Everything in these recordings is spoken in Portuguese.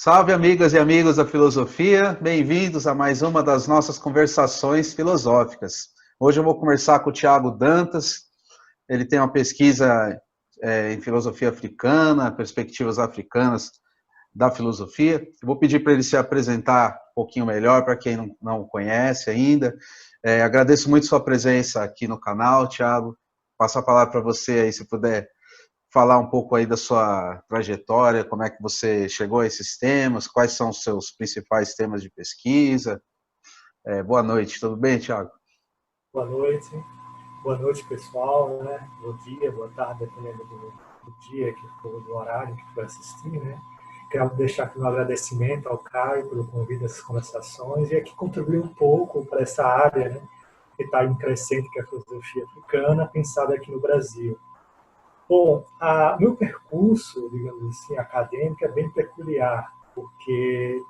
Salve, amigas e amigos da filosofia, bem-vindos a mais uma das nossas conversações filosóficas. Hoje eu vou conversar com o Tiago Dantas, ele tem uma pesquisa em filosofia africana, perspectivas africanas da filosofia. Eu vou pedir para ele se apresentar um pouquinho melhor, para quem não o conhece ainda. Agradeço muito sua presença aqui no canal, Tiago. Passo a palavra para você aí, se puder falar um pouco aí da sua trajetória, como é que você chegou a esses temas, quais são os seus principais temas de pesquisa. Boa noite, tudo bem, Thiago? Boa noite pessoal, né? Bom dia, boa tarde, dependendo do dia, do horário que for assistir, né? Quero deixar aqui um agradecimento ao Caio pelo convite dessas conversações e aqui contribuir um pouco para essa área, né? Que está em crescente, que é a filosofia africana, pensada aqui no Brasil. Bom, meu percurso, digamos assim, acadêmico é bem peculiar, porque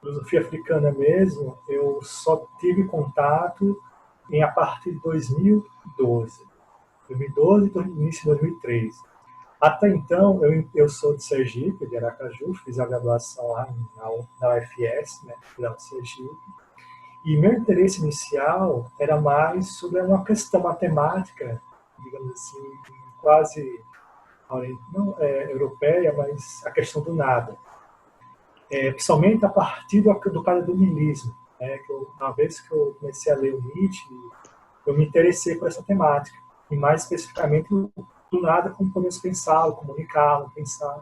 filosofia africana mesmo, eu só tive contato a partir de 2012. 2012 e início de 2013. Até então, eu sou de Sergipe, de Aracaju, fiz a graduação lá na UFS, né, lá de Sergipe, e meu interesse inicial era mais sobre uma questão matemática, digamos assim, quase não europeia, mas a questão do nada. Principalmente a partir do paradomilismo. Uma vez que eu comecei a ler o Nietzsche, eu me interessei por essa temática. E mais especificamente do nada, como podemos pensar, comunicar, pensar,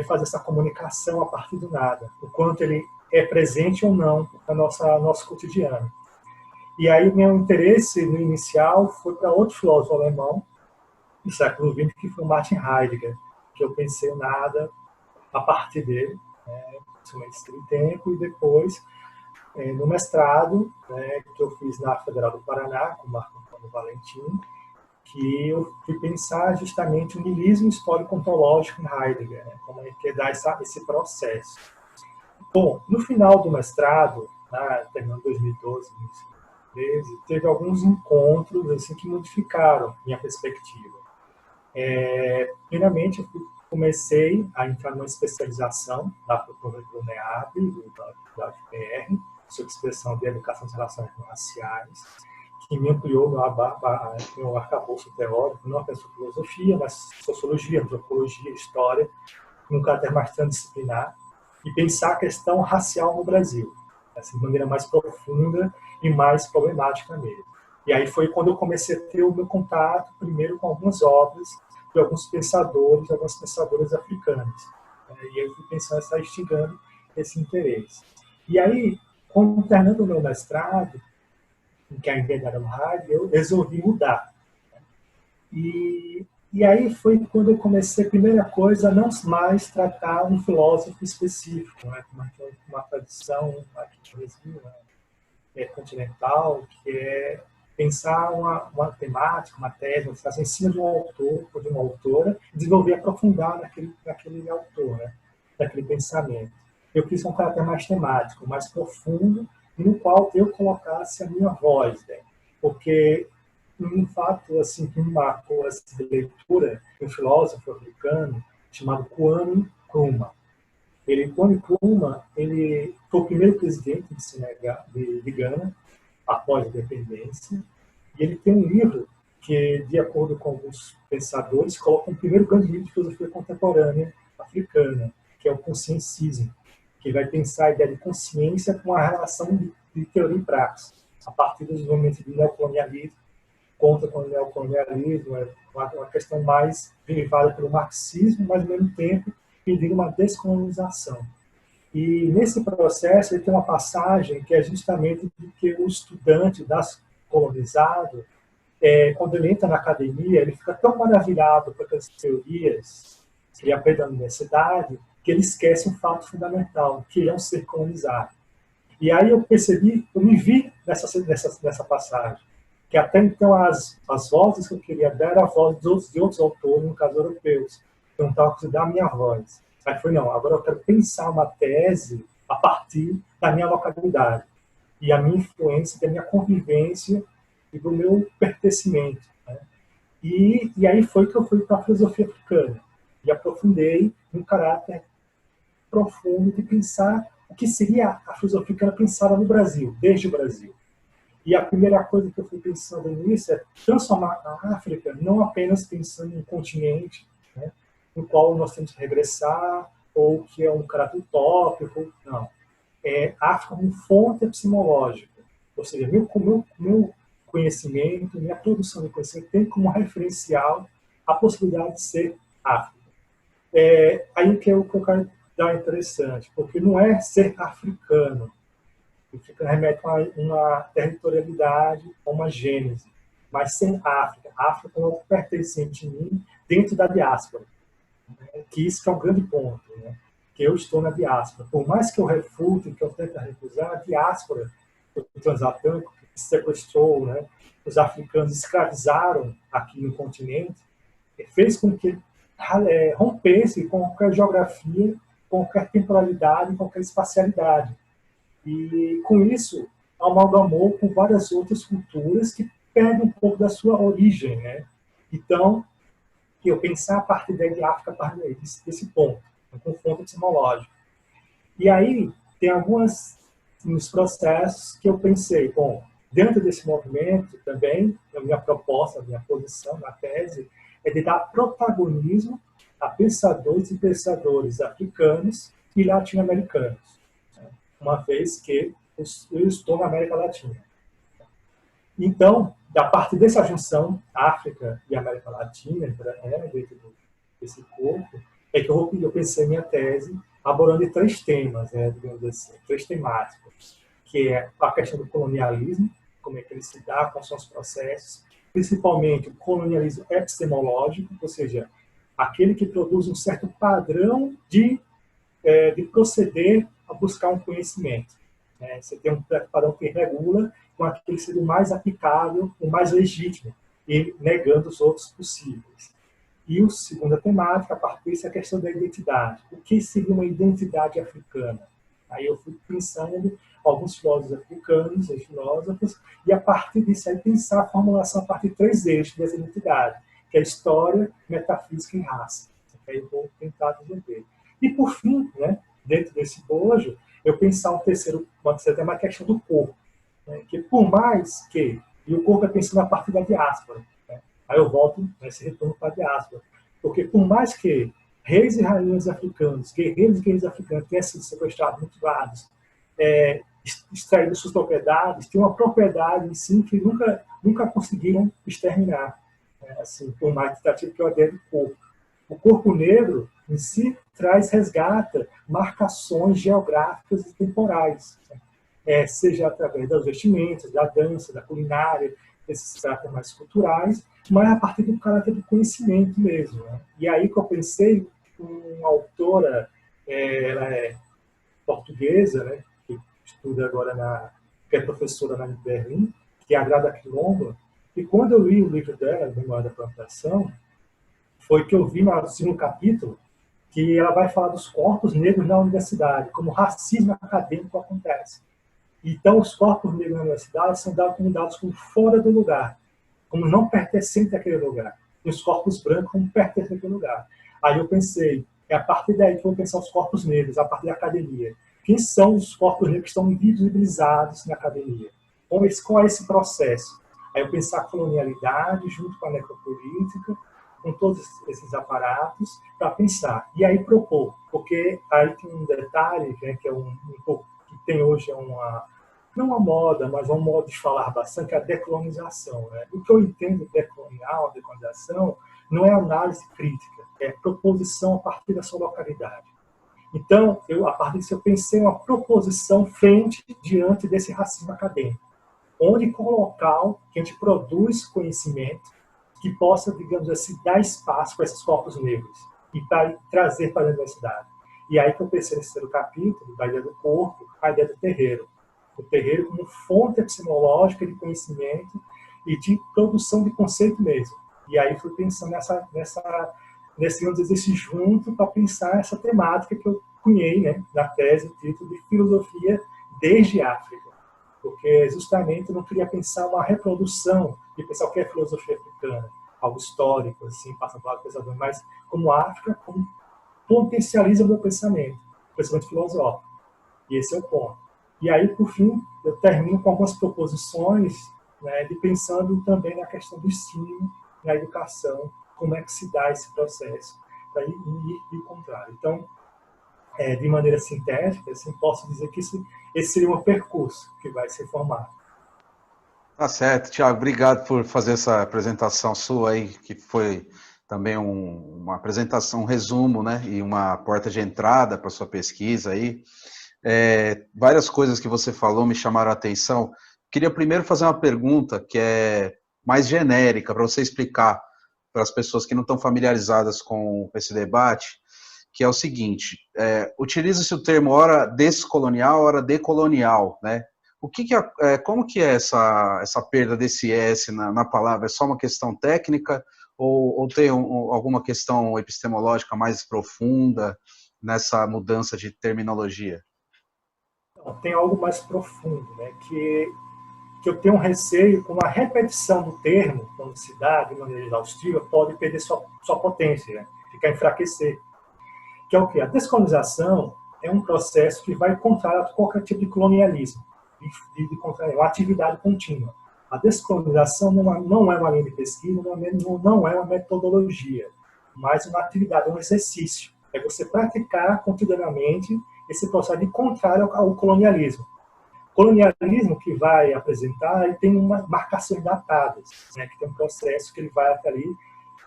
fazer essa comunicação a partir do nada. O quanto ele é presente ou não no nosso cotidiano. E aí o meu interesse no inicial foi para outro filósofo alemão do século XX, que foi o Martin Heidegger, que eu pensei o nada a partir dele, principalmente esse tempo, e depois, no mestrado, né, que eu fiz na Federal do Paraná, com o Marco Antônio Valentim, que eu fui pensar justamente o niilismo histórico-ontológico em Heidegger, né, como é que dá esse processo. Bom, no final do mestrado, terminando 2012, 2013, teve alguns encontros assim, que modificaram minha perspectiva. Primeiramente, eu comecei a entrar numa especialização da do NEAB, da UFPR, sobre expressão de educação de relações raciais, que me ampliou meu arcabouço teórico, não apenas filosofia, mas sociologia, antropologia, história, num caráter mais transdisciplinar, e pensar a questão racial no Brasil, assim, de maneira mais profunda e mais problemática mesmo. E aí foi quando eu comecei a ter o meu contato, primeiro com algumas obras de alguns pensadores, algumas pensadoras africanas. E eu fui pensando, está instigando esse interesse. E aí, terminando o meu mestrado, que ainda era no rádio, eu resolvi mudar. E aí foi quando eu comecei, a primeira coisa, a não mais tratar um filósofo específico, né, uma tradição aqui no Brasil, continental, que é pensar uma temática, uma tese, uma em cima de um autor ou de uma autora, desenvolver, aprofundar naquele autor, né, naquele pensamento. Eu quis um caráter mais temático, mais profundo, no qual eu colocasse a minha voz, né, porque um fato assim que me marcou essa leitura de um filósofo africano chamado Kwame Nkrumah. Kwame Nkrumah, ele foi o primeiro presidente de Gana após a independência, e ele tem um livro que, de acordo com alguns pensadores, coloca um primeiro grande livro de filosofia contemporânea africana, que é o Consciencismo, que vai pensar a ideia de consciência com a relação de teoria e praxe, a partir dos momentos do neocolonialismo, contra o neocolonialismo, é uma questão mais derivada pelo marxismo, mas ao mesmo tempo pedindo uma descolonização. E nesse processo ele tem uma passagem que é justamente de que o estudante colonizado, quando ele entra na academia, ele fica tão maravilhado com aquelas teorias que ele aprende na universidade, que ele esquece um fato fundamental, que ele é um ser colonizado. E aí eu me vi nessa passagem, que até então as vozes que eu queria dar eram a voz de outros autores, no caso europeus, que não estavam conseguindo dar a minha voz. Aí foi, não, agora eu quero pensar uma tese a partir da minha localidade, e a minha influência, da minha convivência e do meu pertencimento. Né? E aí foi que eu fui para a filosofia africana, e aprofundei um caráter profundo de pensar o que seria a filosofia africana pensada no Brasil, desde o Brasil. E a primeira coisa que eu fui pensando nisso é transformar a África não apenas pensando em um continente, né, no qual nós temos que regressar, ou que é um caráter utópico, não. É a África como fonte epistemológica, ou seja, meu conhecimento, minha produção de conhecimento tem como referencial a possibilidade de ser África. Aí que é o que eu quero dar interessante, porque não é ser africano, que remete a uma territorialidade, a uma gênese, mas ser África. A África é um pertencente em mim dentro da diáspora, né? Que isso que é um grande ponto, né? Que eu estou na diáspora. Por mais que eu refute, que eu tente recusar, a diáspora do transatlântico, que sequestrou, né, os africanos, escravizaram aqui no continente, fez com que rompesse com qualquer geografia, com qualquer temporalidade, qualquer espacialidade. E, com isso, amalgamou com várias outras culturas que perdem um pouco da sua origem, né? Então, eu pensar a partir daí de África, a partir desse ponto, um confronto epistemológico. E aí, tem alguns processos que eu pensei, bom, dentro desse movimento também, a minha proposta, a minha posição na tese, é de dar protagonismo a pensadores e pensadores africanos e latino-americanos, uma vez que eu estou na América Latina. Então, a partir dessa junção, África e América Latina, dentro desse corpo, é que eu pensei minha tese abordando 3 temas, digamos assim, 3 temáticas, que é a questão do colonialismo, como é que ele se dá, quais são os processos, principalmente o colonialismo epistemológico, ou seja, aquele que produz um certo padrão de proceder a buscar um conhecimento. Você tem um padrão que regula com aquele sendo mais aplicável, o mais legítimo, e negando os outros possíveis. E a segunda temática, a partir disso, é a questão da identidade. O que seria uma identidade africana? Aí eu fui pensando alguns filósofos africanos e filósofos, e a partir disso aí pensar a formulação a partir de 3 eixos dessa identidade, que é história, metafísica e raça. Aí eu vou tentar desenvolver. E por fim, né, dentro desse bojo, eu pensar uma terceira tema, a questão do corpo. Né, que por mais que, e o corpo é pensando a partir da diáspora, né, aí eu volto nesse retorno para a diáspora, porque por mais que reis e rainhas africanos, guerreiros e guerreiras africanos tenham sido sequestrados, mutilados, extraídos suas propriedades, tem uma propriedade em si que nunca conseguiram exterminar, assim, por mais tentativa que eu adere do corpo. O corpo negro, em si, resgata marcações geográficas e temporais, seja através das vestimentas, da dança, da culinária, desses caráteres mais culturais, mas a partir do caráter do conhecimento mesmo. Né? E aí que eu pensei, uma autora, ela é portuguesa, né, que estuda agora, que é professora na Berlim, que é a Grada Quilomba, e quando eu li o livro dela, Memória da Plantação, foi que eu vi no segundo capítulo que ela vai falar dos corpos negros na universidade, como o racismo acadêmico acontece. Então, os corpos negros na universidade são dados como fora do lugar, como não pertencentes àquele lugar. E os corpos brancos como pertencentes àquele lugar. Aí eu pensei, é a partir daí que eu vou pensar os corpos negros, a partir da academia. Quem são os corpos negros que estão invisibilizados na academia? Qual é esse processo? Aí eu pensar a colonialidade junto com a necropolítica, com todos esses aparatos, para pensar. E aí propor, porque aí tem um detalhe, né, que é um pouco que tem hoje não uma moda, mas um modo de falar bastante, que é a decolonização. Né? O que eu entendo de decolonização, não é análise crítica, é proposição a partir da sua localidade. Então, a partir disso, eu pensei uma proposição frente diante desse racismo acadêmico, onde com o local que a gente produz conhecimento que possa, digamos assim, dar espaço para esses corpos negros e para trazer para a universidade. E aí que eu pensei nesse terceiro capítulo, da ideia do corpo, a ideia do terreiro. O terreiro como fonte epistemológica de conhecimento e de produção de conceito mesmo. E aí fui pensando nesse junto para pensar essa temática que eu cunhei, né, na tese, o título de Filosofia desde África. Porque justamente eu não queria pensar uma reprodução de pensar o que é filosofia africana, algo histórico, assim, passando pelo pensador, mas como a África como potencializa o meu pensamento. pensamento filosófico. E esse é o ponto. E aí, por fim, eu termino com algumas proposições, né, de pensando também na questão do ensino, na educação, como é que se dá esse processo, para ir de contrário. Então, de maneira sintética, assim, posso dizer que esse seria um percurso que vai se formar. Tá certo, Tiago, obrigado por fazer essa apresentação sua aí, que foi também uma apresentação, um resumo, né, e uma porta de entrada para sua pesquisa aí. Várias coisas que você falou me chamaram a atenção. Queria primeiro fazer uma pergunta que é mais genérica, para você explicar para as pessoas que não estão familiarizadas com esse debate, que é o seguinte, utiliza-se o termo ora descolonial, ora decolonial, né? Como que é essa perda desse S na palavra? É só uma questão técnica ou tem alguma questão epistemológica mais profunda nessa mudança de terminologia? Tem algo mais profundo, né, que eu tenho um receio com a repetição do termo, quando se dá de maneira exaustiva, pode perder sua potência, né, ficar enfraquecer. Que é o quê? A descolonização é um processo que vai contra qualquer tipo de colonialismo, é uma atividade contínua. A descolonização não é uma linha de pesquisa, não é uma metodologia, mas uma atividade, um exercício. É você praticar cotidianamente esse processo de contrário ao colonialismo. O colonialismo que vai apresentar, ele tem marcações datadas, né, que tem um processo que ele vai até ali,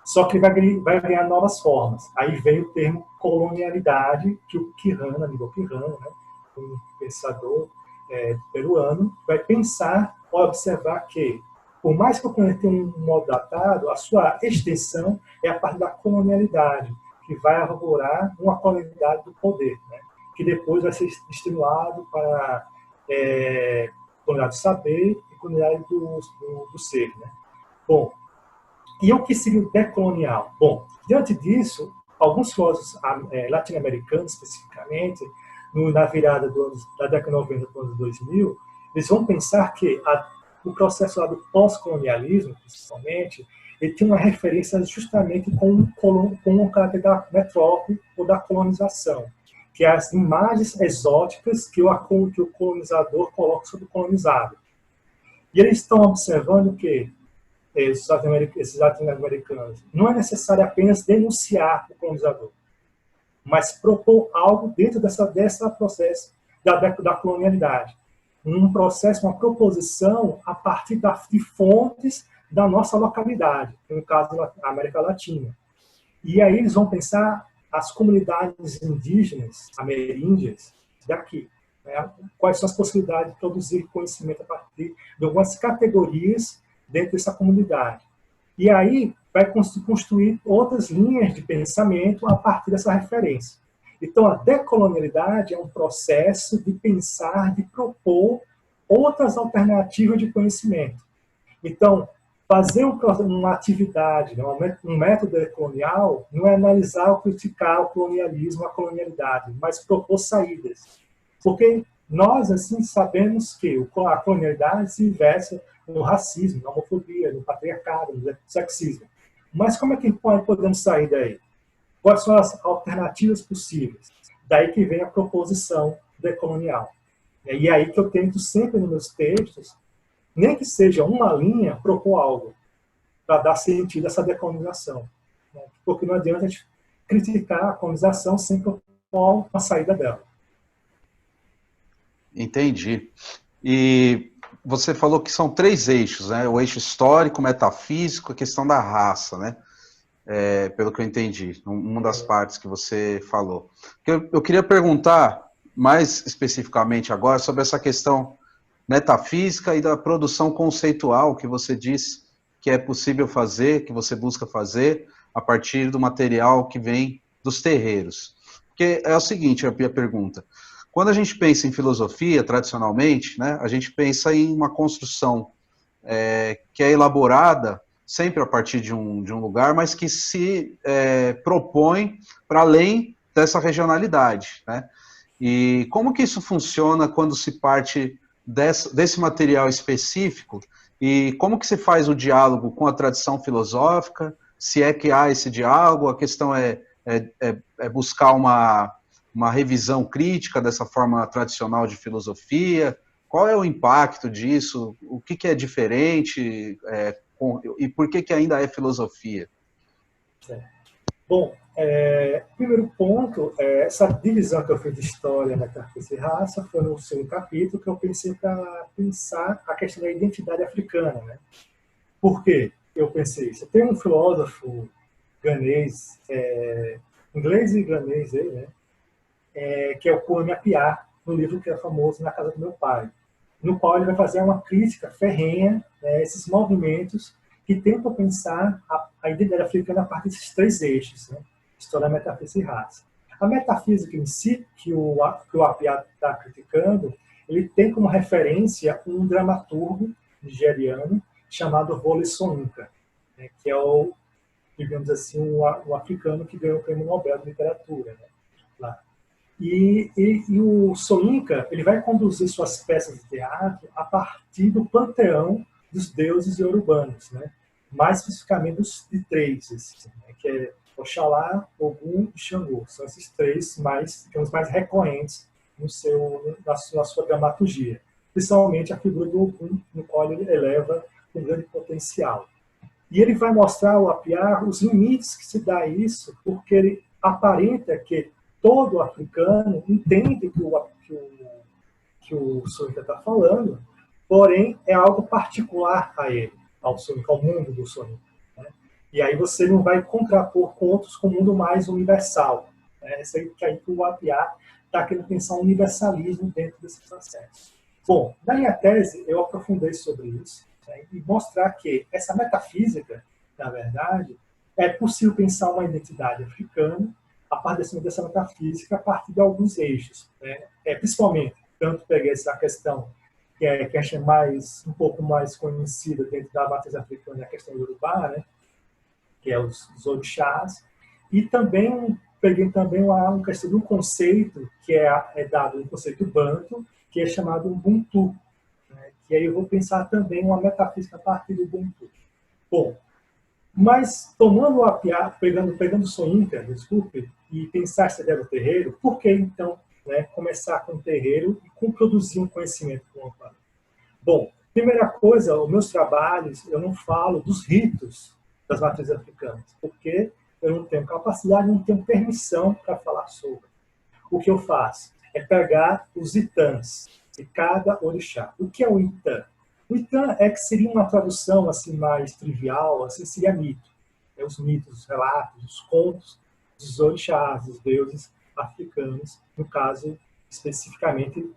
só que ele vai ganhar novas formas. Aí vem o termo colonialidade, que o Quijano, Aníbal Quijano, né, um pensador peruano, vai pensar, observar que, por mais que o colonialismo tenha um modo datado, a sua extensão é a parte da colonialidade, que vai arvorar uma colonialidade do poder, né, que depois vai ser estimulado para colonialidade do saber e colonialidade do ser. Né? Bom, e o que seria o decolonial? Bom, diante disso, alguns filósofos latino-americanos, especificamente, na virada da década de 90 para os anos 2000, eles vão pensar que o processo lá do pós-colonialismo, principalmente, ele tinha uma referência justamente com o caráter da metrópole ou da colonização, que é as imagens exóticas que o colonizador coloca sobre o colonizado. E eles estão observando que esses latino-americanos não é necessário apenas denunciar o colonizador, mas propor algo dentro dessa processo da colonialidade. Um processo, uma proposição a partir de fontes da nossa localidade, no caso da América Latina. E aí eles vão pensar as comunidades indígenas, ameríndias, daqui. Né? Quais são as possibilidades de produzir conhecimento a partir de algumas categorias dentro dessa comunidade. E aí vai construir outras linhas de pensamento a partir dessa referência. Então, a decolonialidade é um processo de pensar, de propor outras alternativas de conhecimento. Então, fazer uma atividade, um método decolonial, não é analisar ou criticar o colonialismo, a colonialidade, mas propor saídas. Porque nós, assim, sabemos que a colonialidade se versa no racismo, na homofobia, no patriarcado, no sexismo. Mas como é que podemos sair daí? Quais são as alternativas possíveis? Daí que vem a proposição decolonial. E aí que eu tento sempre nos meus textos, nem que seja uma linha, propor algo para dar sentido a essa decolonização. Porque não adianta a gente criticar a colonização sem propor uma saída dela. Entendi. E você falou que são 3 eixos, né? O eixo histórico, metafísico, a questão da raça, né? Pelo que eu entendi, uma das partes que você falou. Eu queria perguntar mais especificamente agora sobre essa questão metafísica e da produção conceitual que você disse que é possível fazer, que você busca fazer a partir do material que vem dos terreiros. Porque é o seguinte, a minha pergunta. Quando a gente pensa em filosofia, tradicionalmente, né, a gente pensa em uma construção que é elaborada sempre a partir de um lugar, mas que se propõe para além dessa regionalidade, né? E como que isso funciona quando se parte desse material específico e como que se faz o diálogo com a tradição filosófica, se é que há esse diálogo, a questão é buscar uma revisão crítica dessa forma tradicional de filosofia? Qual é o impacto disso? O que é diferente? E por que ainda é filosofia? Bom, primeiro ponto, essa divisão que eu fiz de história, metafísica e raça foi no segundo capítulo que eu pensei para pensar a questão da identidade africana. Né? Por quê? Eu pensei isso. Tem um filósofo ganês, inglês e ganês, né? Que é o Kwame Appiah, no livro que é famoso Na Casa do Meu Pai, no qual ele vai fazer uma crítica ferrenha a esses movimentos que tentam pensar a identidade africana a partir desses três eixos, né? História, metafísica e raça. A metafísica em si, que o Appiah está criticando, ele tem como referência um dramaturgo nigeriano chamado Wole Soyinka, né? Que é o, digamos assim, o africano que ganhou o Prêmio Nobel de Literatura, né? Lá. E o Soyinka, ele vai conduzir suas peças de teatro a partir do panteão dos deuses iorubanos, né? Mais especificamente de três, né? Que é Oxalá, Ogum e Xangô. São esses três mais recorrentes na sua dramaturgia. Principalmente a figura do Ogum, no qual ele eleva um grande potencial. E ele vai mostrar ao Appiah os limites que se dá a isso, porque ele aparenta que todo africano entende que o Soyinka está falando, porém é algo particular a ele, ao Soyinka, ao mundo do Soyinka. Né? E aí você não vai contrapor com outros com o mundo mais universal. Né? Esse aí que o Appiah está querendo pensar um universalismo dentro desse processo. Bom, na minha tese eu aprofundei sobre isso, né? E mostrar que essa metafísica, na verdade, é possível pensar uma identidade africana a partir dessa metafísica, a partir de alguns eixos. Né? Principalmente, tanto peguei essa questão que é um pouco mais conhecida dentro da matriz africana, a questão do Yorubá, né? Que é os orixás, e também peguei também uma questão de um conceito que é dado, um conceito banto, que é chamado Ubuntu. Né? E aí eu vou pensar também uma metafísica a partir do Ubuntu. Bom, mas tomando o Appiah, pegando o Soyinka, desculpe, e pensar essa ideia do terreiro, por que então, né, começar com o terreiro e produzir um conhecimento com o Amparo? Bom, primeira coisa, os meus trabalhos, eu não falo dos ritos das matrizes africanas, porque eu não tenho capacidade, não tenho permissão para falar sobre. O que eu faço é pegar os itãs de cada orixá. O que é o itã? O itã que seria uma tradução assim mais trivial, assim seria mito. Os mitos, os relatos, os contos dos orixás, dos deuses africanos, no caso especificamente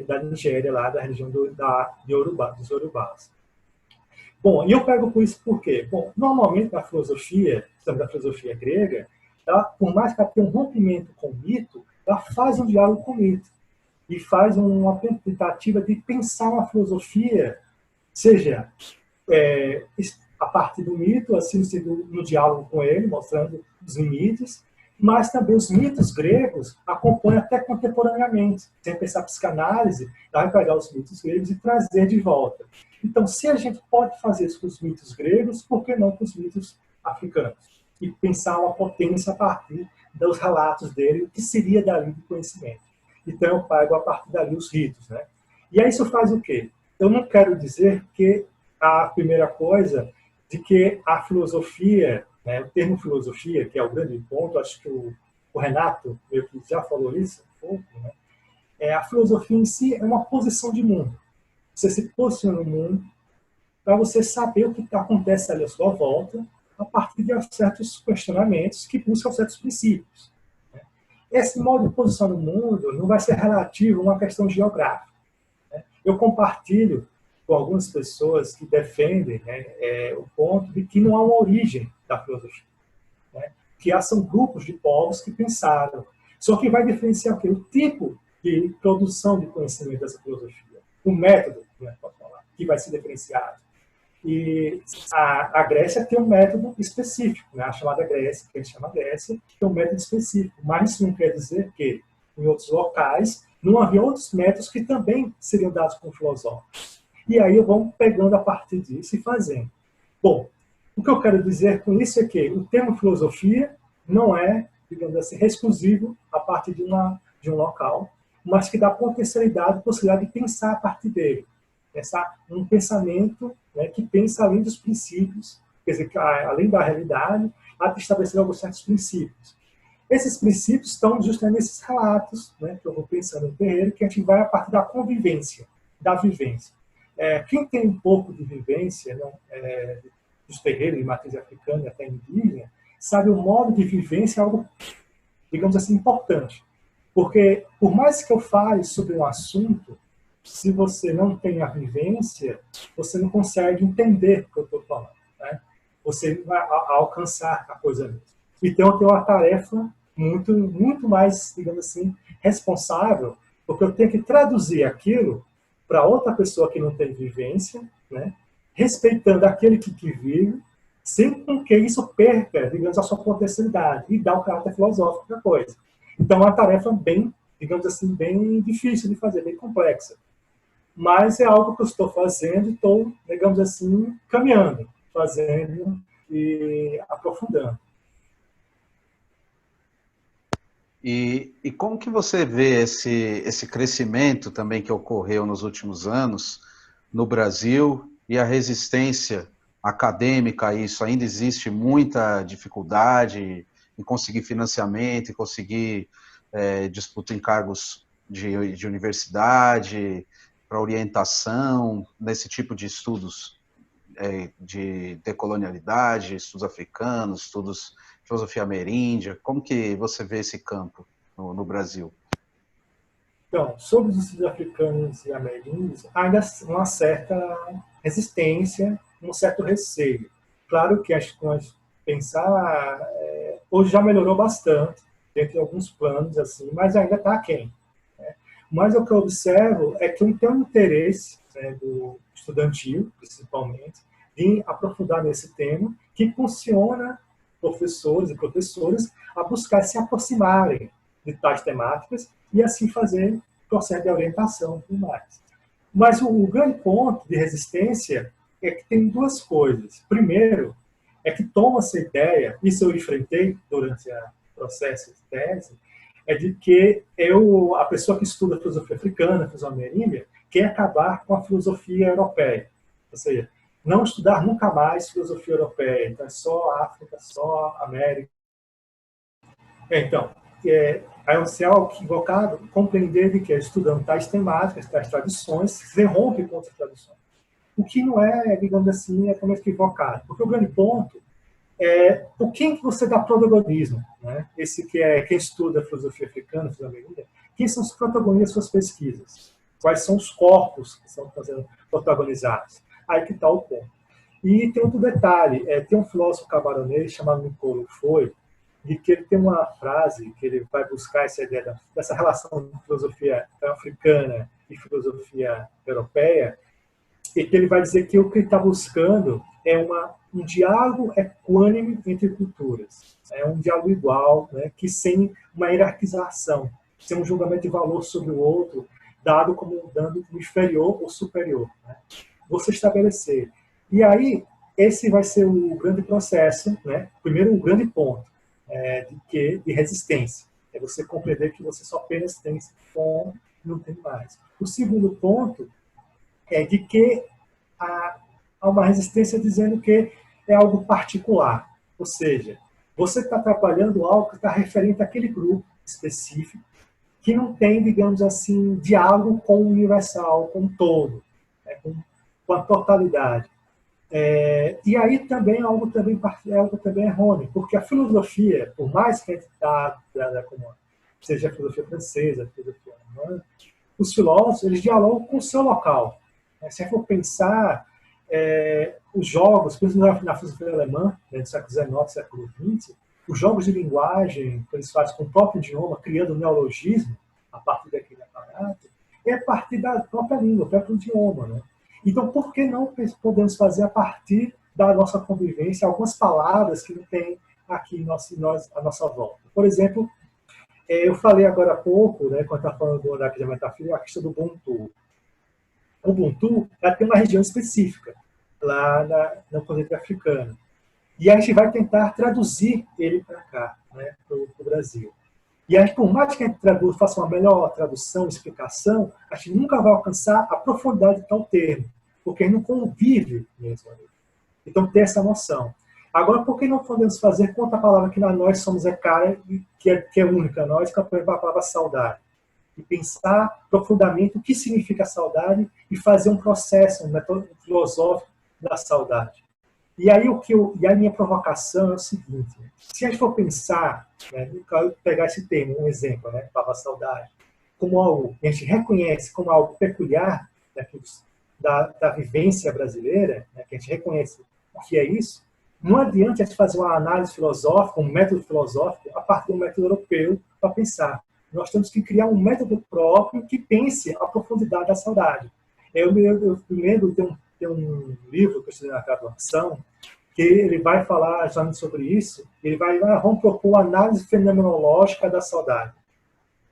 da Nigéria, lá da região dos Yorubás. Bom, e eu pego com isso por quê? Bom, normalmente na filosofia, da filosofia grega, ela, por mais que ela tenha um rompimento com o mito, ela faz um diálogo com o mito e faz uma tentativa de pensar uma filosofia, seja a partir do mito, assim, no diálogo com ele, mostrando os limites, mas também os mitos gregos acompanham até contemporaneamente. Sem pensar psicanálise, ela vai pegar os mitos gregos e trazer de volta. Então, se a gente pode fazer isso com os mitos gregos, por que não com os mitos africanos? E pensar uma potência a partir dos relatos dele, o que seria dali do conhecimento. Então, eu pego a partir dali os ritos. Né? E aí isso faz o quê? Eu não quero dizer que a primeira coisa de que a filosofia, né, o termo filosofia, que é o grande ponto, acho que o Renato meio que já falou isso um pouco, né? A filosofia em si é uma posição de mundo. Você se posiciona no mundo para você saber o que acontece ali à sua volta a partir de certos questionamentos que buscam certos princípios. Né? Esse modo de posição no mundo não vai ser relativo a uma questão geográfica. Né? Eu compartilho com algumas pessoas que defendem, né, o ponto de que não há uma origem da filosofia. Né? Que são grupos de povos que pensaram. Só que vai diferenciar o quê? O tipo de produção de conhecimento dessa filosofia. O método, né, que vai ser diferenciado. E a Grécia tem um método específico, né, a chamada Grécia, que a gente chama Grécia, tem um método específico. Mas isso não quer dizer que em outros locais não havia outros métodos que também seriam dados por filósofos. E aí vamos pegando a partir disso e fazendo. Bom, o que eu quero dizer com isso é que o termo filosofia não é digamos assim, exclusivo a partir de um local, mas que dá potencialidade, possibilidade de pensar a partir dele. Um pensamento, né, que pensa além dos princípios, quer dizer, que, além da realidade, há de estabelecer alguns certos princípios. Esses princípios estão justamente nesses relatos, né, que eu vou pensando no terreiro, que a gente vai a partir da convivência, da vivência. Quem tem um pouco de vivência, não, dos terreiros de matriz africana e até indígena, sabe o modo de vivência é algo, digamos assim, importante. Porque, por mais que eu fale sobre um assunto, se você não tem a vivência, você não consegue entender o que eu estou falando, né? Você não vai alcançar a coisa mesmo. Então, eu tenho uma tarefa muito mais, digamos assim, responsável, porque eu tenho que traduzir aquilo para outra pessoa que não tem vivência, né? Respeitando aquele que vive, sem com que isso perca, digamos, a sua potencialidade e dá o caráter filosófico da coisa. Então, é uma tarefa bem, digamos assim, bem difícil de fazer, bem complexa. Mas é algo que eu estou fazendo e estou, digamos assim, caminhando, fazendo e aprofundando. E como que você vê esse crescimento também que ocorreu nos últimos anos no Brasil e a resistência acadêmica a isso? Ainda existe muita dificuldade em conseguir financiamento, em conseguir disputa em cargos de universidade, para orientação, nesse tipo de estudos de decolonialidade, estudos africanos, estudos de filosofia ameríndia. Como que você vê esse campo no Brasil? Então, sobre os estudos africanos e ameríndios, ainda há uma certa resistência, um certo receio. Claro que acho que nós pensar, hoje já melhorou bastante, dentro de alguns planos, assim, mas ainda está aquém. Né? Mas o que eu observo é que tem um interesse, né, do estudantil, principalmente, em aprofundar nesse tema, que funciona professores e professoras a buscar se aproximarem de tais temáticas e assim fazer processo de orientação e tudo mais. Mas o grande ponto de resistência é que tem duas coisas. Primeiro, é que toma essa ideia, isso eu enfrentei durante o processo de tese, é de que a pessoa que estuda filosofia africana, filosofia ameríndia, quer acabar com a filosofia europeia. Ou seja, não estudar nunca mais filosofia europeia, então é só África, só América. Então, é um céu equivocado compreender de que estudando tais temáticas, tais tradições, se rompe com outras tradições. O que não é, digamos assim, é como equivocado. Porque o grande ponto é o quem que você dá protagonismo, né? Esse que é quem estuda a filosofia africana, filosofia ameríndia, quem são os protagonistas das suas pesquisas? Quais são os corpos que estão sendo protagonizados? Aí que está o ponto. E tem outro detalhe, tem um filósofo cabaronês chamado Nicolo Foi, de que ele tem uma frase que ele vai buscar essa ideia dessa relação de filosofia africana e filosofia europeia, e que ele vai dizer que o que ele está buscando é um diálogo equânime entre culturas. É um diálogo igual, né, que sem uma hierarquização, sem um julgamento de valor sobre o outro, dando como inferior ou superior. Né? Você estabelecer. E aí, esse vai ser o grande processo, né? Primeiro, o grande ponto de resistência. É você compreender que você só apenas tem fome, não tem mais. O segundo ponto é de que há uma resistência dizendo que é algo particular. Ou seja, você está trabalhando algo que está referente àquele grupo específico que não tem, digamos assim, diálogo com o universal, com o todo, né, com a totalidade. E aí também é algo também errôneo, porque a filosofia, por mais que a gente seja a filosofia francesa, a filosofia alemã, os filósofos eles dialogam com o seu local. Se a gente for pensar, os jogos, principalmente na filosofia alemã, né, do século XIX, século XX, os jogos de linguagem que eles fazem com o próprio idioma, criando um neologismo a partir daquele aparato, é a partir da própria língua, do próprio idioma. Né? Então, por que não podemos fazer a partir da nossa convivência algumas palavras que não tem aqui à nossa volta? Por exemplo, eu falei agora há pouco, né, quando estava falando da metafísica, a questão do Ubuntu. O Ubuntu tem uma região específica, lá na continente africana. E a gente vai tentar traduzir ele para cá. né, para o Brasil. E aí, por mais que a gente faça uma melhor tradução, explicação, a gente nunca vai alcançar a profundidade de tal termo, porque a gente não convive mesmo ali. Então, ter essa noção. Agora, por que não podemos fazer com outra palavra que nós somos cara, que é única a nós, que é a palavra saudade? E pensar profundamente o que significa saudade e fazer um processo, um método filosófico da saudade. E aí, a minha provocação é o seguinte: se a gente for pensar, né, pegar esse termo, um exemplo, né, palavra saudade, como algo que a gente reconhece como algo peculiar, né, da vivência brasileira, né, que a gente reconhece o que é isso, não adianta a gente fazer uma análise filosófica, um método filosófico, a partir do método europeu para pensar. Nós temos que criar um método próprio que pense a profundidade da saudade. Eu lembro de um livro que eu estudei na graduação, que ele vai falar já sobre isso, vamos propor a análise fenomenológica da saudade.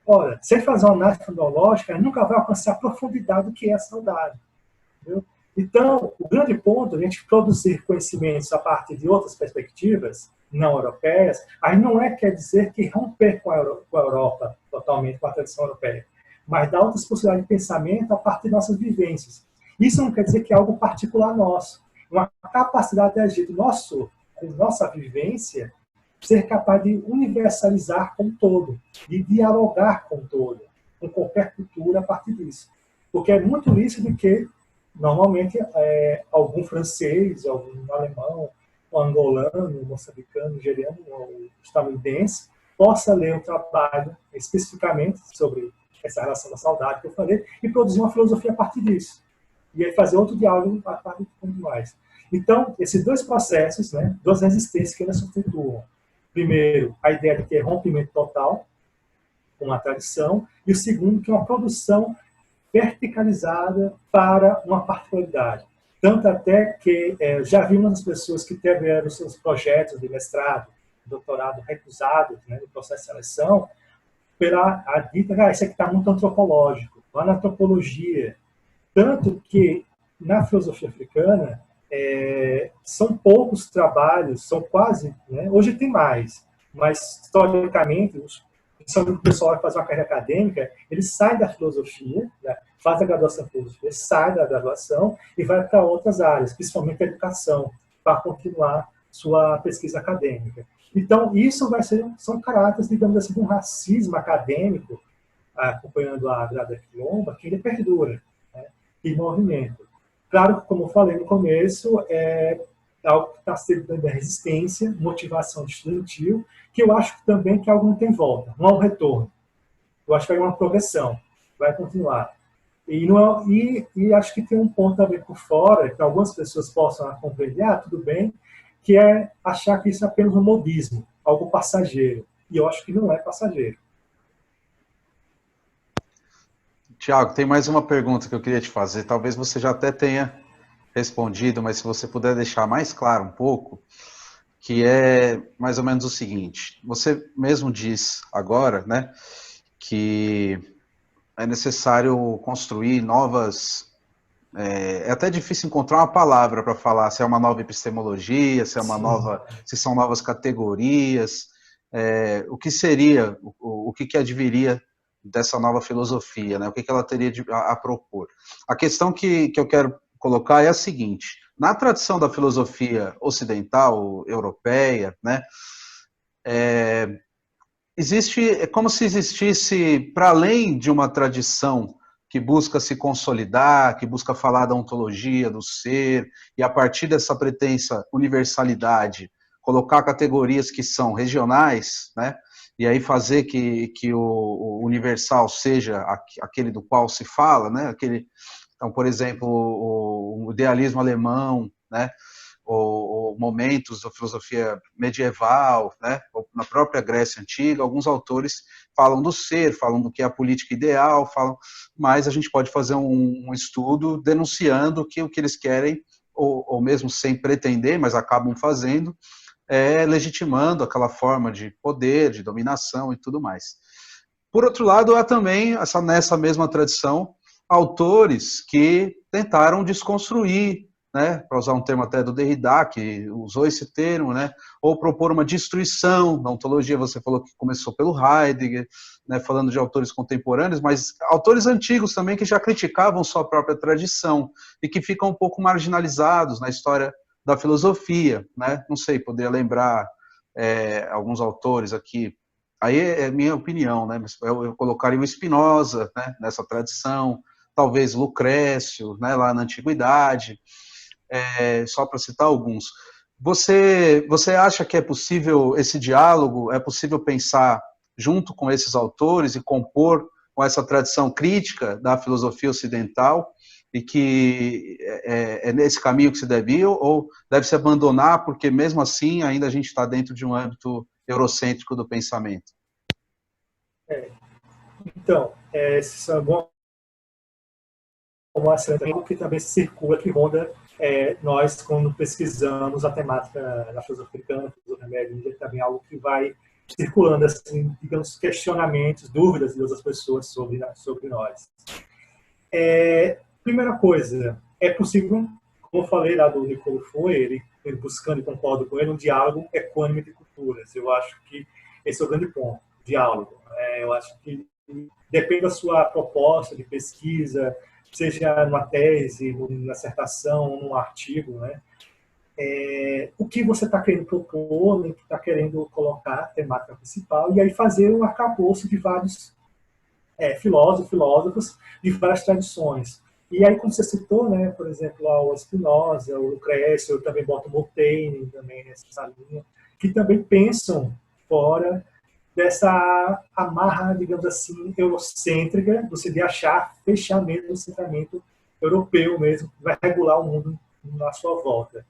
Ora, se a gente fazer uma análise fenomenológica, a gente nunca vai alcançar a profundidade do que é a saudade. Entendeu? Então, o grande ponto é a gente produzir conhecimentos a partir de outras perspectivas não europeias, aí não quer dizer que romper com a Europa totalmente, com a tradição europeia, mas dar outras possibilidades de pensamento a partir de nossas vivências. Isso não quer dizer que é algo particular nosso. Uma capacidade de agir com nossa vivência, ser capaz de universalizar com o todo, de dialogar com o todo, com qualquer cultura a partir disso. Porque é muito lícito que, normalmente, algum francês, algum alemão, um angolano, um moçambicano, nigeriano, um estadunidense, possa ler um trabalho especificamente sobre essa relação da saudade que eu falei e produzir uma filosofia a partir disso. E aí fazer outro diálogo a partir de tudo mais. Então, esses dois processos, né, duas resistências que ainda se substituam. Primeiro, a ideia de que é rompimento total com a tradição, e o segundo, que é uma produção verticalizada para uma particularidade. Tanto até que já vi umas pessoas que tiveram seus projetos de mestrado, doutorado recusados, né, no processo de seleção, pela a dita, isso aqui está muito antropológico, lá na antropologia. Tanto que, na filosofia africana, são poucos trabalhos, são quase, né, hoje tem mais, mas historicamente, o pessoal vai fazer uma carreira acadêmica, ele sai da filosofia, né, faz a graduação em filosofia, sai da graduação e vai para outras áreas, principalmente a educação, para continuar sua pesquisa acadêmica. Então, isso são caráteres, digamos assim, de um racismo acadêmico, acompanhando a Grada Quilomba, que ele perdura, né, em movimento. Claro que, como eu falei no começo, é algo que está sendo da resistência, motivação estudantil, que eu acho também que algo não tem volta, não há um retorno. Eu acho que vai uma progressão, vai continuar. E acho que tem um ponto também por fora, que algumas pessoas possam compreender, tudo bem, que é achar que isso é apenas um modismo, algo passageiro. E eu acho que não é passageiro. Tiago, tem mais uma pergunta que eu queria te fazer. Talvez você já até tenha respondido, mas se você puder deixar mais claro um pouco, que é mais ou menos o seguinte: você mesmo diz agora, né, que é necessário construir novas... É até difícil encontrar uma palavra para falar se é uma nova epistemologia, se é uma nova, se são novas categorias, o que seria, o que adviria dessa nova filosofia, né? O que ela teria a propor. A questão que eu quero colocar é a seguinte: na tradição da filosofia ocidental, europeia, né, é como se existisse, para além de uma tradição que busca se consolidar, que busca falar da ontologia, do ser, e a partir dessa pretensa universalidade, colocar categorias que são regionais, né, e aí fazer que o universal seja aquele do qual se fala, né, então, por exemplo, o idealismo alemão, né, ou momentos da filosofia medieval, né, ou na própria Grécia Antiga, alguns autores falam do ser, falam do que é a política ideal, mas a gente pode fazer um estudo denunciando que o que eles querem, ou mesmo sem pretender, mas acabam fazendo, legitimando aquela forma de poder, de dominação e tudo mais. Por outro lado, há também, nessa mesma tradição, autores que tentaram desconstruir, né, para usar um termo até do Derrida, que usou esse termo, né, ou propor uma destruição. Na ontologia você falou que começou pelo Heidegger, né, falando de autores contemporâneos, mas autores antigos também que já criticavam sua própria tradição e que ficam um pouco marginalizados na história da filosofia, né? Não sei, poderia lembrar alguns autores aqui. Aí é minha opinião, né? Eu colocaria o Spinoza, né, nessa tradição, talvez Lucrécio, né, lá na antiguidade, só para citar alguns. Você acha que é possível esse diálogo, é possível pensar junto com esses autores e compor com essa tradição crítica da filosofia ocidental e que é nesse caminho que se deve ir ou deve se abandonar porque mesmo assim ainda a gente está dentro de um âmbito eurocêntrico do pensamento? Então, esse é bom, como algo que também circula, que ronda nós, quando pesquisamos a temática da filosofia africana, filosofia ameríndia, também é algo que vai circulando, assim, digamos, questionamentos, dúvidas das pessoas sobre nós. Primeira coisa, é possível, como eu falei lá do Nicolo Foi, ele buscando, e concordo com ele, um diálogo equânime de culturas. Eu acho que esse é o grande ponto, diálogo. Eu acho que depende da sua proposta de pesquisa, seja numa tese, numa dissertação, num artigo, né? O que você está querendo propor, né, que está querendo colocar a temática principal, e aí fazer um arcabouço de vários filósofos de várias tradições. E aí, como você citou, né, por exemplo, o Spinoza, o Lucrécio, eu também boto o Montaigne também nessa linha, que também pensam fora dessa amarra, digamos assim, eurocêntrica, você de achar fechamento do centramento europeu mesmo, que vai regular o mundo na sua volta.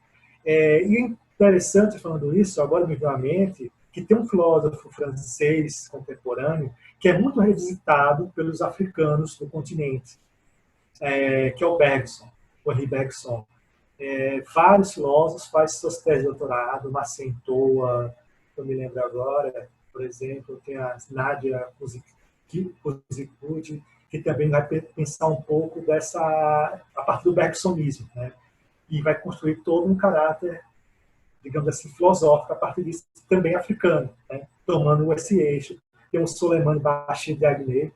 E é interessante, falando isso, agora me veio à mente, que tem um filósofo francês contemporâneo que é muito revisitado pelos africanos do continente, que é o Bergson, o Henri Bergson. Vários filósofos fazem suas teses de doutorado, Massentoa, eu me lembro agora, por exemplo, tem a Nadia Kuzikud, que também vai pensar um pouco a partir do bergsonismo, né? E vai construir todo um caráter, digamos assim, filosófico a partir disso, também africano, né? Tomando esse eixo. Tem o Soleiman Bashir Diagne,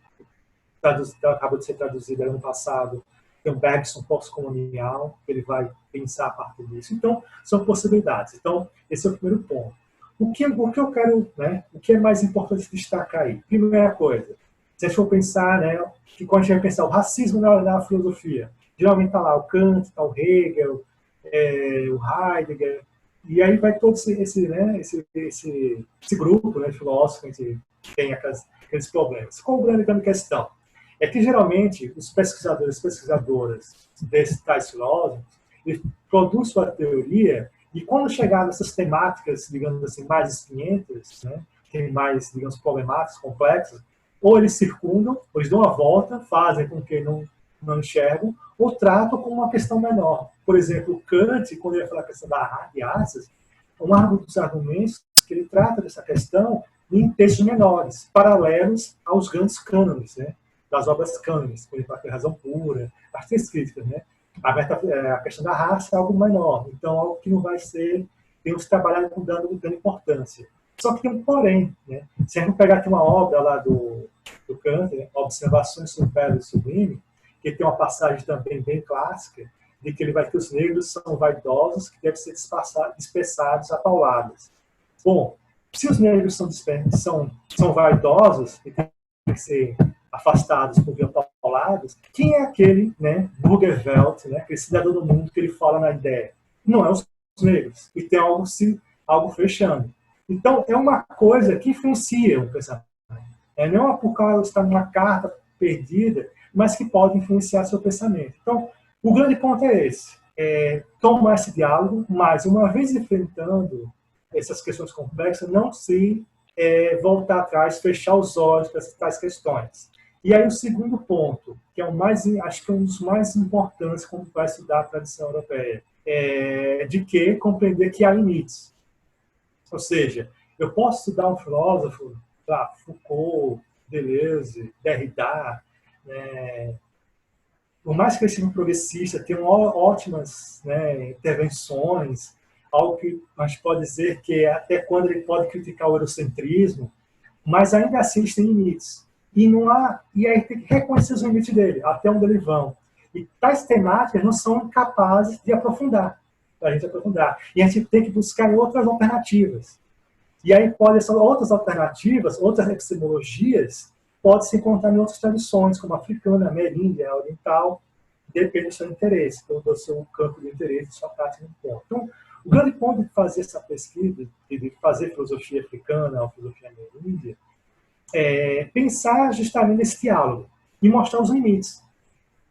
que acabou de ser traduzido ano passado, tem o Bergson pós-colonial, que ele vai pensar a partir disso. Então, são possibilidades. Então, esse é o primeiro ponto. O que eu quero, né, o que é mais importante destacar aí? Primeira coisa, se a gente for pensar, né, que quando a gente vai pensar o racismo na filosofia, geralmente está lá o Kant, está o Hegel, o Heidegger, e aí vai todo esse grupo, né, de filósofos que tem aqueles problemas. Qual a grande questão? É que, geralmente, os pesquisadoras desses tais filósofos, eles produzem sua teoria e, quando chegar nessas temáticas, digamos assim, mais espinhentas, né, tem mais, digamos, problemáticas, complexas, ou eles circundam, ou eles dão a volta, fazem com que não enxergam, ou tratam como uma questão menor. Por exemplo, Kant, quando ele fala a questão da raças, um dos argumentos que ele trata dessa questão em textos menores, paralelos aos grandes cânones, né, das obras cânones, por exemplo, a razão pura, as três críticas, né? A questão da raça é algo menor, então algo que não vai ser, temos que trabalhar com dando importância. Só que tem um porém, né? Se a gente pegar aqui uma obra lá do Kant, né? Observações sobre o Belo e Sublime, que tem uma passagem também bem clássica, de que ele vai que os negros são vaidosos que devem ser dispersados a pauladas. Bom, se os negros são vaidosos e têm que ser afastados por via pauladas, quem é aquele, né, Burgerwelt, né, aquele cidadão do mundo que ele fala na ideia? Não é os negros. E tem algo fechando. Então, é uma coisa que influencia o pensamento. Não é por causa de estar numa carta perdida, mas que pode influenciar seu pensamento. Então, o grande ponto é esse. Tomar esse diálogo, mas uma vez enfrentando essas questões complexas, não se voltar atrás, fechar os olhos para essas questões. E aí o segundo ponto, que é acho que é um dos mais importantes quando vai estudar a tradição europeia, de que compreender que há limites. Ou seja, eu posso estudar um filósofo, Foucault, Deleuze, Derrida, né, por mais que ele seja um progressista, tem ótimas, né, intervenções, algo que a gente pode dizer que até quando ele pode criticar o eurocentrismo, mas ainda assim eles têm limites. E aí tem que reconhecer os limites dele, até onde eles vão. E tais temáticas não são capazes de aprofundar, para a gente aprofundar. E a gente tem que buscar outras alternativas. E aí podem ser outras alternativas, outras epistemologias, pode se encontrar em outras tradições, como a africana, a ameríndia, a oriental, depende do seu interesse, do seu campo de interesse, da sua prática de ponto. Então, o grande ponto de fazer essa pesquisa, de fazer filosofia africana ou filosofia ameríndia, é pensar justamente nesse diálogo e mostrar os limites,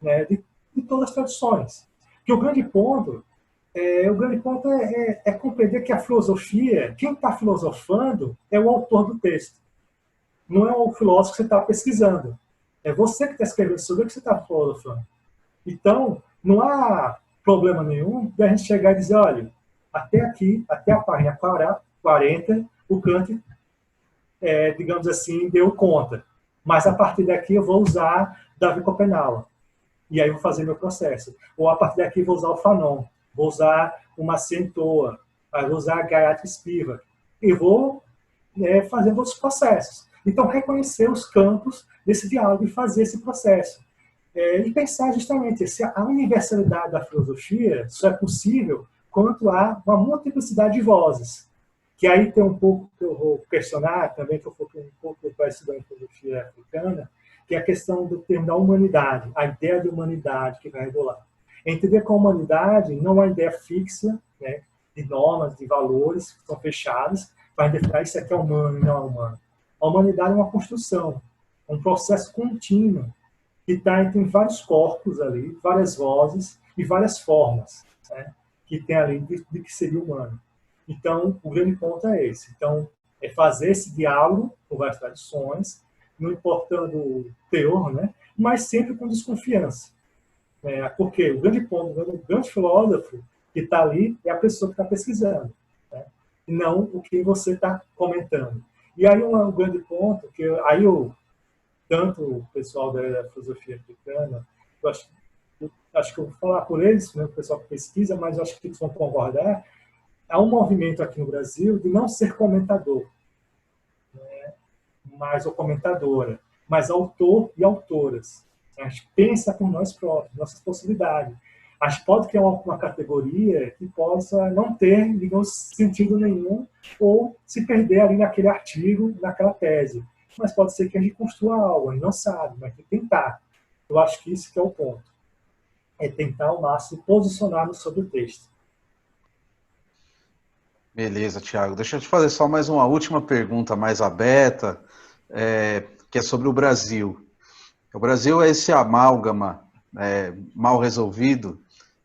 né, de todas as tradições. Porque o grande ponto é compreender que a filosofia, quem está filosofando é o autor do texto. Não é o filósofo que você está pesquisando. É você que está escrevendo sobre o que você está filosofando. Então, não há problema nenhum de a gente chegar e dizer, olha, até aqui, até a página 40, o Kant, digamos assim, deu conta. Mas a partir daqui eu vou usar Davi Copenau. E aí eu vou fazer meu processo. Ou a partir daqui eu vou usar o Fanon. Vou usar uma Centoa. Vou usar a Gayatri Spivak. E vou fazer outros processos. Então, reconhecer os campos desse diálogo e fazer esse processo. E pensar justamente se a universalidade da filosofia só é possível quanto há uma multiplicidade de vozes. Que aí tem um pouco que eu vou questionar também, que eu foquei um pouco para estudar em filosofia africana, que é a questão do termo da humanidade, a ideia de humanidade que vai regular. Entender que a humanidade não é uma ideia fixa, né, de normas, de valores que estão fechados, para definir isso aqui é humano e não é humano. A humanidade é uma construção, um processo contínuo, que tem vários corpos ali, várias vozes e várias formas, né, que tem ali de que seria humano. Então, o grande ponto é esse. Então, é fazer esse diálogo com várias tradições, não importando o teor, né, mas sempre com desconfiança. Porque o grande ponto, o grande filósofo que está ali é a pessoa que está pesquisando, né, e não o que você está comentando. E aí um grande ponto, que aí tanto o pessoal da filosofia africana, eu acho que eu vou falar por eles, né, o pessoal que pesquisa, mas eu acho que eles vão concordar, há um movimento aqui no Brasil de não ser comentador, né, mas ou comentadora, mas autor e autoras. A gente pensa por nós próprios, nossas possibilidades. A gente pode criar uma categoria que possa não ter, digamos, sentido nenhum ou se perder ali naquele artigo, naquela tese. Mas pode ser que a gente construa algo, a gente não sabe, mas tem que tentar. Eu acho que isso que é o ponto. É tentar ao máximo posicionar-nos sobre o texto. Beleza, Thiago. Deixa eu te fazer só mais uma última pergunta mais aberta, que é sobre o Brasil. O Brasil é esse amálgama mal resolvido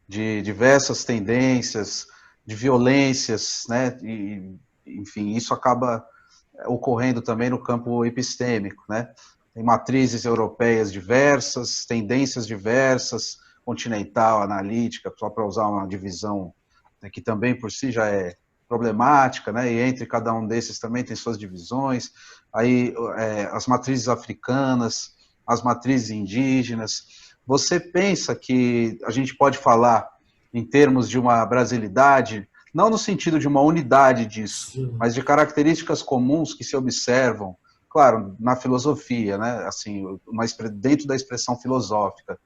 de diversas tendências, de violências, né? E, enfim, isso acaba ocorrendo também no campo epistêmico, né? Tem matrizes europeias diversas, tendências diversas, continental, analítica, só para usar uma divisão, né, que também por si já é problemática, né? E entre cada um desses também tem suas divisões. Aí as matrizes africanas, as matrizes indígenas. Você pensa que a gente pode falar em termos de uma brasilidade, não no sentido de uma unidade disso, Sim. mas de características comuns que se observam, claro, na filosofia, né? Assim, dentro da expressão filosófica.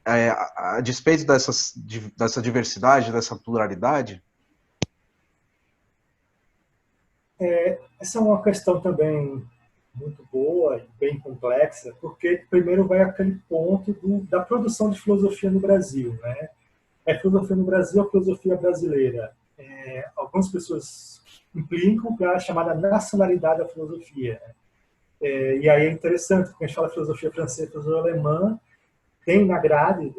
A despeito dessa diversidade, dessa pluralidade? Essa é uma questão também muito boa e bem complexa, porque primeiro vai aquele ponto da produção de filosofia no Brasil, né? Filosofia no Brasil, a filosofia brasileira. Algumas pessoas implicam para a chamada nacionalidade da filosofia, né? E aí é interessante, porque a gente fala filosofia francesa, filosofia alemã, tem na grade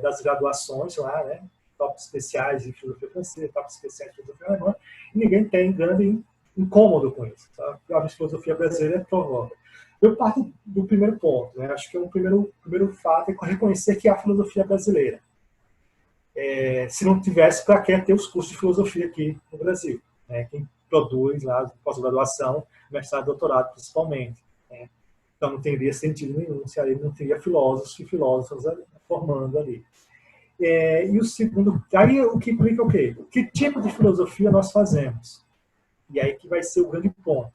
das graduações lá, né? Tópicos especiais em filosofia francesa, tópicos especiais em filosofia alemã, e ninguém tem grande incômodo com isso. Tá? A filosofia brasileira é provável. Eu parto do primeiro ponto, né? Acho que o primeiro fato é reconhecer que há filosofia brasileira. Se não tivesse, para que ter os cursos de filosofia aqui no Brasil? Né? Quem produz lá pós-graduação, mestrado, doutorado, principalmente. Né? Então não teria sentido nenhum se aí não teria filósofos e filósofos formando ali. E o segundo, aí o que implica o quê? Que tipo de filosofia nós fazemos? E aí que vai ser o grande ponto.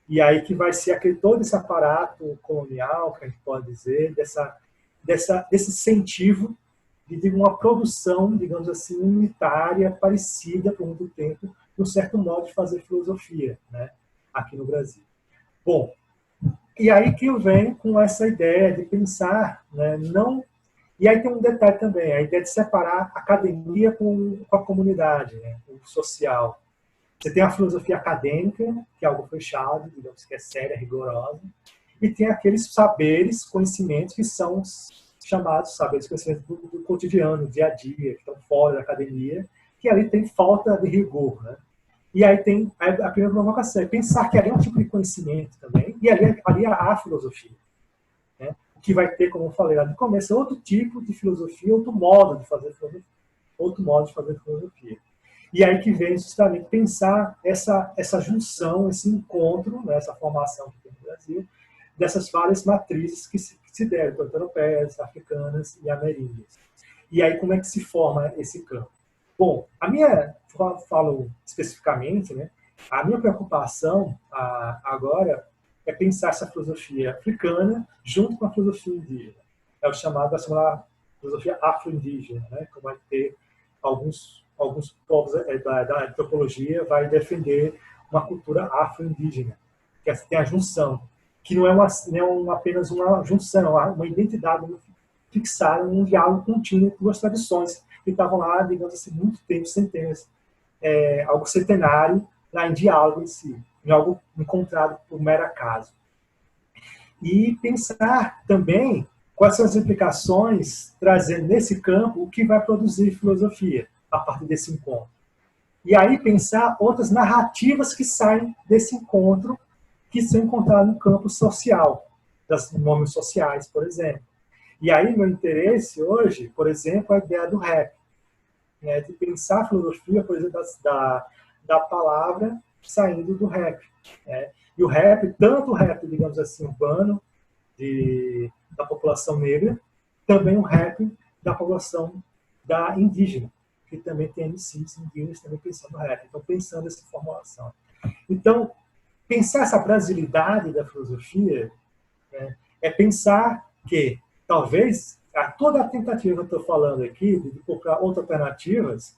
E aí que vai ser todo esse aparato colonial, que a gente pode dizer, desse incentivo de uma produção, digamos assim, unitária, parecida por muito tempo, um certo modo de fazer filosofia, né, aqui no Brasil. Bom, e aí que eu venho com essa ideia de pensar, né, não... E aí tem um detalhe também, a ideia de separar a academia com a comunidade, né, com o social. Você tem a filosofia acadêmica, que é algo fechado, digamos que é séria, rigorosa, e tem aqueles saberes, conhecimentos que são chamados saberes, conhecimentos do cotidiano, do dia a dia, que estão fora da academia, que ali tem falta de rigor, né? E aí tem a primeira provocação, é pensar que ali é um tipo de conhecimento também, e ali há a filosofia, né? O que vai ter, como eu falei lá no começo, é outro tipo de filosofia, outro modo de fazer filosofia. E aí que vem justamente pensar essa junção, esse encontro, né, essa formação que tem no Brasil, dessas várias matrizes que se deram, tanto europeias, africanas e ameríndias. E aí como é que se forma esse campo? Bom, falo especificamente, né, a minha preocupação agora é pensar essa filosofia africana junto com a filosofia indígena. É o chamado da filosofia afro-indígena, né, que vai ter alguns povos da antropologia vai defender uma cultura afro-indígena, que tem a junção, que não é apenas uma junção, é uma identidade fixada num diálogo contínuo com duas tradições que estavam lá, digamos assim, muito tempo, centenas, algo centenário, lá em diálogo em si, em algo encontrado por mero acaso. E pensar também quais são as implicações, trazendo nesse campo o que vai produzir filosofia a partir desse encontro. E aí pensar outras narrativas que saem desse encontro, que são encontradas no campo social, das nomes sociais, por exemplo. E aí meu interesse hoje, por exemplo, é a ideia do rap, né, de pensar a filosofia, por exemplo, da palavra saindo do rap. Né? E o rap, tanto o rap, digamos assim, urbano, da população negra, também o rap da população indígena, que também tem MCs indígenas também pensando no rap. Então, pensando nessa formulação. Então, pensar essa brasilidade da filosofia, né, é pensar que, talvez, toda a tentativa que eu estou falando aqui, de procurar outras alternativas,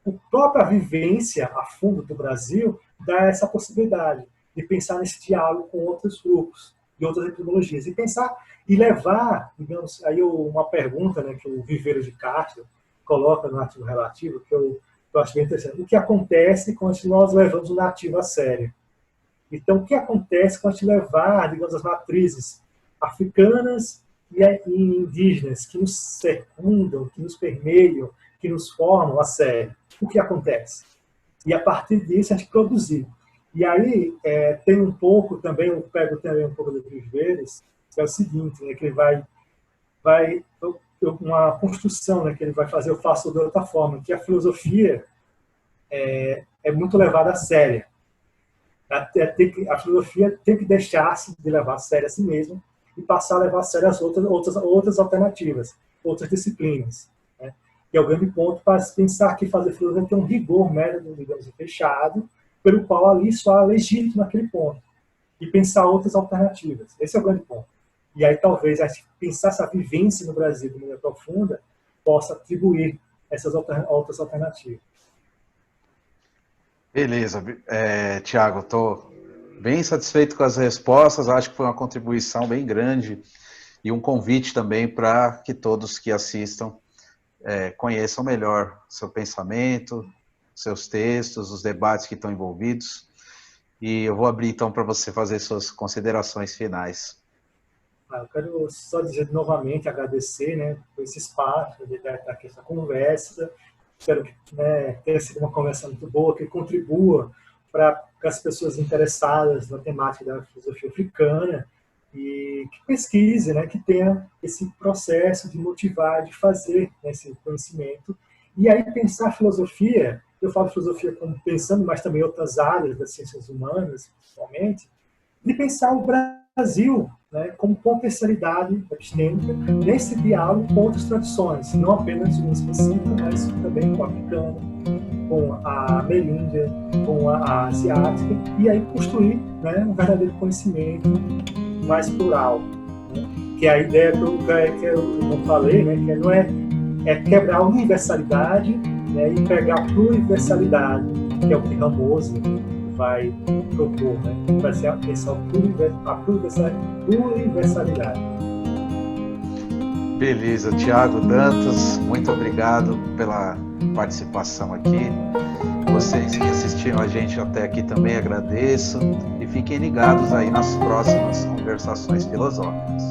a própria vivência a fundo do Brasil dá essa possibilidade de pensar nesse diálogo com outros grupos e outras epistemologias. E pensar e levar, digamos, aí uma pergunta, né, que o Viveiro de Castro coloca no artigo relativo, que eu acho bem interessante. O que acontece quando nós levamos o nativo a sério? Então, o que acontece quando a gente levar, digamos, as matrizes africanas e indígenas que nos circundam, que nos permeiam, que nos formam a sério? O que acontece? E a partir disso a gente produzir. E aí tem um pouco também, eu pego também um pouco do Viveiros, que é o seguinte, né, que ele vai uma construção, né, que ele vai fazer, eu faço de outra forma, que a filosofia é muito levada a séria. A filosofia tem que deixar-se de levar a sério a si mesma e passar a levar a sério as outras alternativas, outras disciplinas. Né? E é o grande ponto para pensar que fazer filosofia tem um rigor método, digamos, fechado, pelo qual ali só é legítimo naquele ponto. E pensar outras alternativas. Esse é o grande ponto. E aí talvez a gente pensar essa vivência no Brasil de maneira profunda possa atribuir essas outras alternativas. Beleza, Tiago, estou bem satisfeito com as respostas, acho que foi uma contribuição bem grande e um convite também para que todos que assistam conheçam melhor seu pensamento, seus textos, os debates que estão envolvidos. E eu vou abrir então para você fazer suas considerações finais. Eu quero só dizer novamente, agradecer, né, por esse espaço, de estar aqui essa conversa. Espero que, né, tenha sido uma conversa muito boa, que contribua para as pessoas interessadas na temática da filosofia africana e que pesquise, né, que tenha esse processo de motivar, de fazer, né, esse conhecimento. E aí pensar a filosofia, eu falo filosofia como pensando, mas também outras áreas das ciências humanas, principalmente, de pensar o Brasil né, como potencialidade epistêmica nesse diálogo com outras tradições, não apenas uma específica, mas também com a africana, com a ameríndia, com a asiática, e aí construir, né, um verdadeiro conhecimento mais plural, né, que é a ideia que eu não falei, né, que não é quebrar a universalidade, né, e pegar a pluriversalidade, que é o que Ramos vai propor, né? Vai ser a pluriversalidade. Beleza, Tiago Dantas, muito obrigado pela participação aqui. Vocês que assistiram a gente até aqui também agradeço, e fiquem ligados aí nas próximas conversações filosóficas.